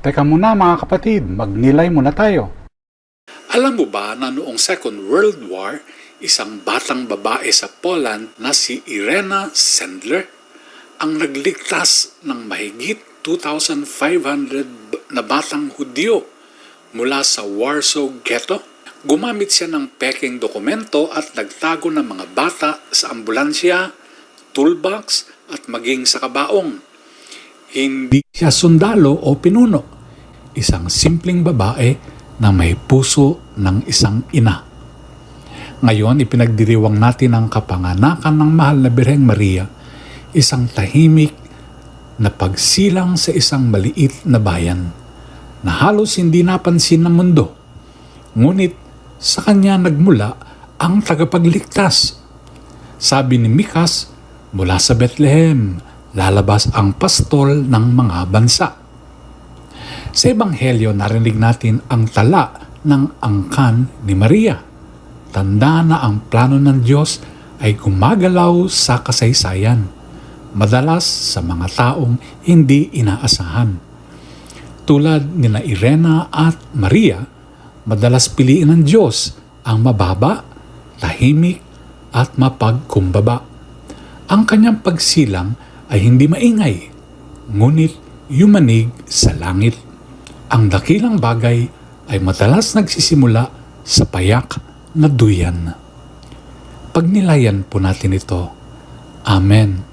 Teka muna mga kapatid, magnilay muna tayo. Alam mo ba na noong Second World War, isang batang babae sa Poland na si Irena Sendler ang nagligtas ng mahigit 2,500 na batang Hudyo mula sa Warsaw Ghetto? Gumamit siya ng peking dokumento at nagtago ng mga bata sa ambulansya, toolbox at maging sa kabaong. Hindi siya sundalo o pinuno. Isang simpleng babae na may puso ng isang ina. Ngayon, ipinagdiriwang natin ang kapanganakan ng mahal na Birheng Maria, isang tahimik na pagsilang sa isang maliit na bayan na halos hindi napansin ng mundo. Ngunit sa kanya nagmula ang tagapagligtas. Sabi ni Mikas, mula sa Bethlehem, lalabas ang pastol ng mga bansa. Sa Ebanghelyo, narinig natin ang tala ng angkan ni Maria. Tanda na ang plano ng Diyos ay gumagalaw sa kasaysayan, madalas sa mga taong hindi inaasahan. Tulad ni na Irena at Maria, madalas piliin ng Diyos ang mababa, tahimik at mapagkumbaba. Ang kanyang pagsilang ay hindi maingay, ngunit yumanig sa langit. Ang dakilang bagay ay madalas nagsisimula sa payak na duyan. Pagnilayan po natin ito. Amen.